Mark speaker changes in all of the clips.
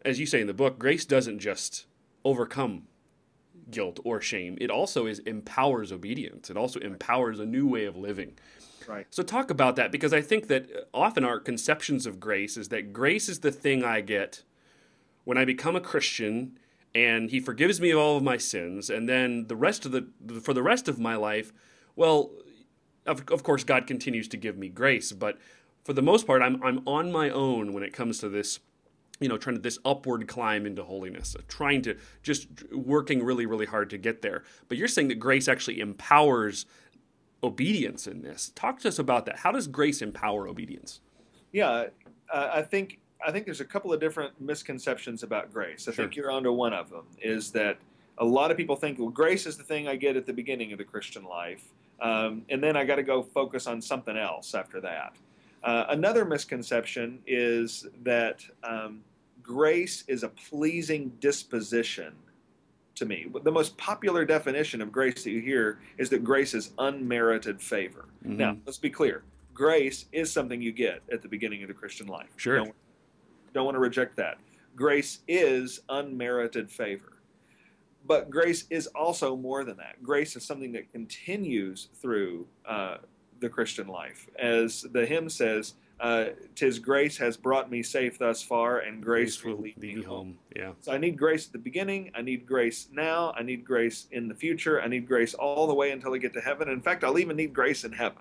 Speaker 1: as you say in the book, grace doesn't just overcome guilt or shame. It also empowers obedience. It also empowers a new way of living.
Speaker 2: Right.
Speaker 1: So talk about that, because I think that often our conceptions of grace is that grace is the thing I get when I become a Christian and he forgives me of all of my sins, and then for the rest of my life, well, of course God continues to give me grace, but for the most part I'm on my own when it comes to this, trying to this upward climb into holiness, trying to just working really, really hard to get there. But you're saying that grace actually empowers obedience in this. Talk to us about that. How does grace empower obedience?
Speaker 2: Yeah, I think there's a couple of different misconceptions about grace. I
Speaker 1: Sure.
Speaker 2: think you're onto one of them, is that a lot of people think, well, grace is the thing I get at the beginning of the Christian life, and then I got to go focus on something else after that. Another misconception is that grace is a pleasing disposition to me. The most popular definition of grace that you hear is that grace is unmerited favor. Now, let's be clear. Grace is something you get at the beginning of the Christian life.
Speaker 1: Sure.
Speaker 2: Don't want to reject that. Grace is unmerited favor. But grace is also more than that. Grace is something that continues through the Christian life. As the hymn says, "'Tis grace has brought me safe thus far, and grace will lead me home."
Speaker 1: Yeah.
Speaker 2: So I need grace at the beginning. I need grace now. I need grace in the future. I need grace all the way until I get to heaven. In fact, I'll even need grace in heaven.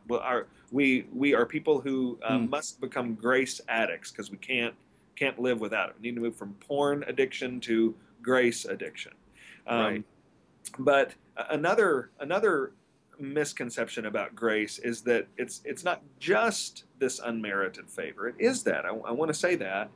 Speaker 2: We are people who must become grace addicts, because we can't live without it. We need to move from porn addiction to grace addiction.
Speaker 1: Right.
Speaker 2: But another misconception about grace is that it's not just this unmerited favor. It is that. I want to say that,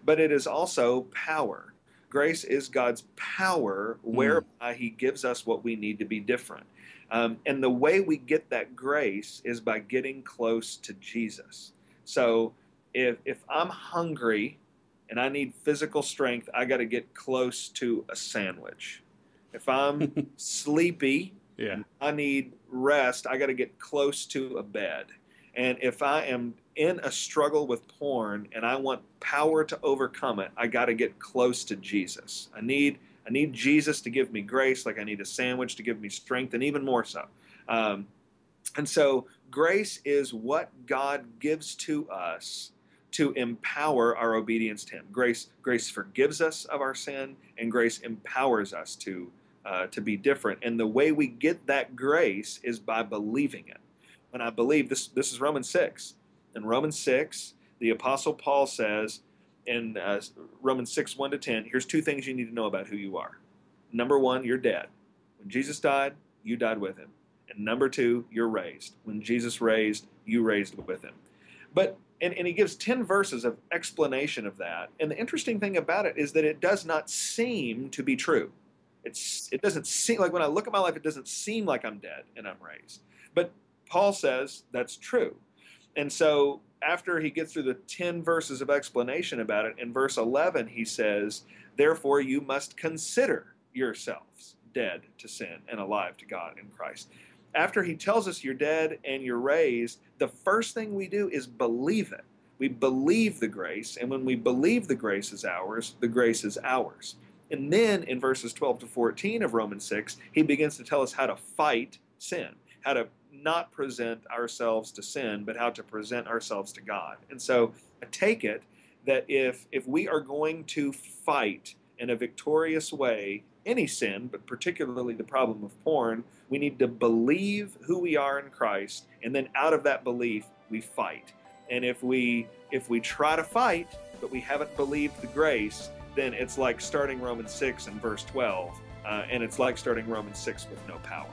Speaker 2: but it is also power. Grace is God's power whereby He gives us what we need to be different. And the way we get that grace is by getting close to Jesus. So if I'm hungry and I need physical strength, I got to get close to a sandwich. If I'm sleepy,
Speaker 1: Yeah.
Speaker 2: I need rest, I got to get close to a bed. And if I am in a struggle with porn and I want power to overcome it, I got to get close to Jesus. I need Jesus to give me grace, like I need a sandwich to give me strength, and even more so. And so grace is what God gives to us to empower our obedience to Him. Grace forgives us of our sin, and grace empowers us to be different. And the way we get that grace is by believing it. When I believe, this is Romans 6. In Romans 6, the Apostle Paul says in Romans 6, 1-10, here's two things you need to know about who you are. Number one, you're dead. When Jesus died, you died with Him. And number two, you're raised. When Jesus raised, you raised with Him. But and he gives 10 verses of explanation of that. And the interesting thing about it is that it does not seem to be true. It doesn't seem like, when I look at my life, it doesn't seem like I'm dead and I'm raised. But Paul says that's true. And so after he gets through the 10 verses of explanation about it, in verse 11 he says, "Therefore you must consider yourselves dead to sin and alive to God in Christ." After he tells us you're dead and you're raised, the first thing we do is believe it. We believe the grace, and when we believe the grace is ours, the grace is ours. And then in verses 12-14 of Romans 6, he begins to tell us how to fight sin, how to not present ourselves to sin, but how to present ourselves to God. And so I take it that if we are going to fight in a victorious way any sin, but particularly the problem of porn, we need to believe who we are in Christ, and then out of that belief, we fight. And if we try to fight, but we haven't believed the grace, then it's like starting Romans 6 and verse 12, and it's like starting Romans 6 with no power.